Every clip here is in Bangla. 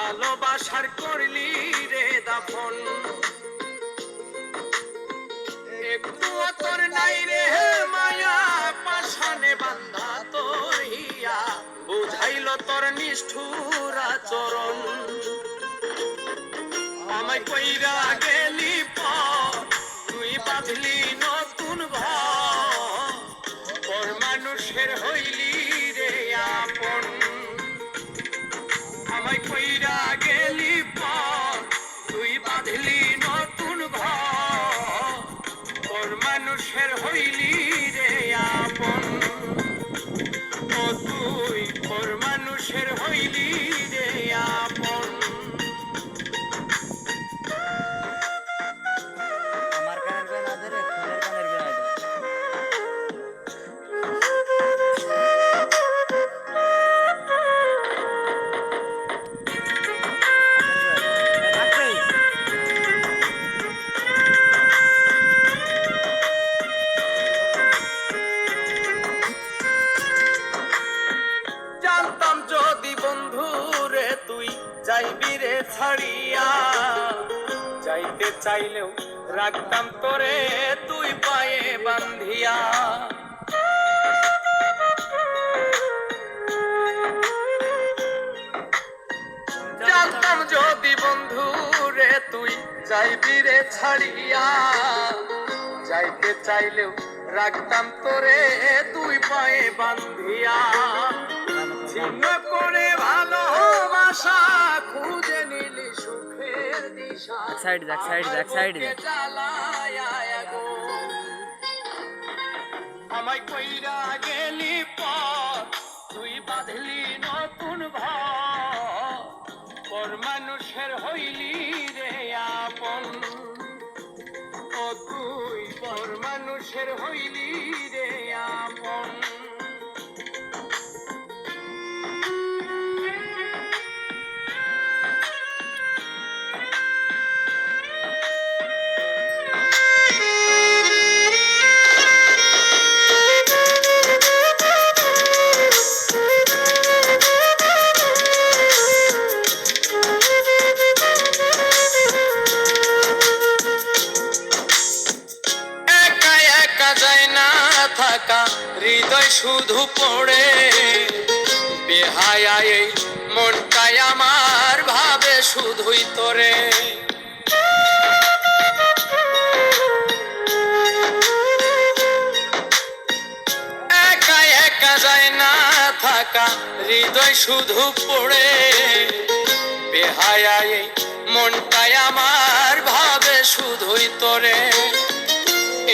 ভালোবাসার করলি রে দাফন একটুও তোর নাই রে মায়া পাশানে বান্ধা তোর হিয়া বুঝাইল তোর নিষ্ঠুর আচরণ আমায় কইরা গেলি পর তুই বাঁধলি নতুন ঘর পর মানুষের হইলি রে আপন আমায় কইরা গেলি পর তুই বাঁধলি নতুন ঘর পর মানুষের হইলি রে আপন ও তুই পর মানুষের হইলি রে আপন যাইবি রে ছাড়িয়া যাইতে চাইলেও রাখতাম তোরে তুই পায়ে বান্ধিয়া জানতাম যদি বন্ধু রে তুই যাইবি রে ছাড়িয়া যাইতে চাইলেও রাখতাম তোরে তুই পায়ে বান্ধিয়া ছিন্ন করে ভালোবাসা খুঁজে নিলি সুখের দিশা সাইড আমায় কইরা গেলি পর তুই বাঁধলি নতুন ঘর পর মানুষের হইলি রে আপন ও তুই পর মানুষের হইলি রে আপন হৃদয় শুধু পড়ে বেহায়া এই মনটাই আমার ভাবে শুধুই তোরে একা একা যায় না থাকা হৃদয় শুধু পড়ে বেহায়া এই মনটাই আমার ভাবে শুধুই তোরে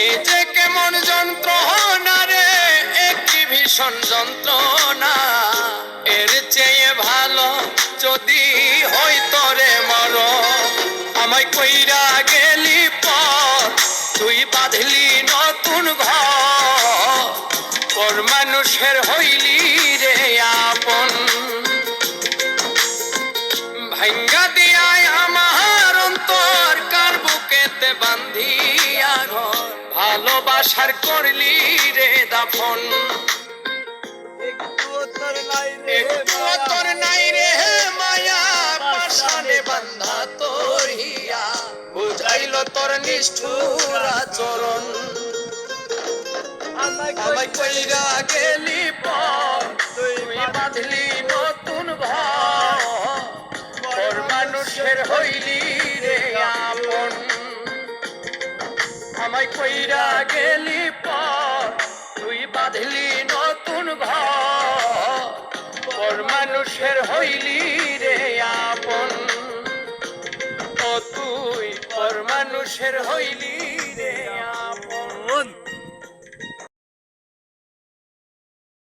এই যে কেমন যন্ত্রণা রে একটি ভীষণ যন্ত্রণা এর চেয়ে ভালো যদি হই তোরে মর আমায় কইরা গেলি পর তুই বাঁধলি নতুন ঘর পর মানুষের হইলি রে আপন ভাঙ্গা দিয়ায় আমার অন্তর কার বুকেতে বান্ধিয়া ঘর ভালোবাসার করলি রে দাফন একটুও তোর নাই রে মায়া পাশানে বান্ধা তোর হিয়া বুঝাইল তোর নিষ্ঠুর আচরণ আমায় কইরা গেলি পর তুই বাঁধলি নতুন ঘর পর মানুষের হইলি রে আপন আমায় কইরা গেলি পর তুই বাঁধলি নতুন ঘর পর মানুষের হইলি রে আপন ও তুই পর মানুষের হইলি রে আপন।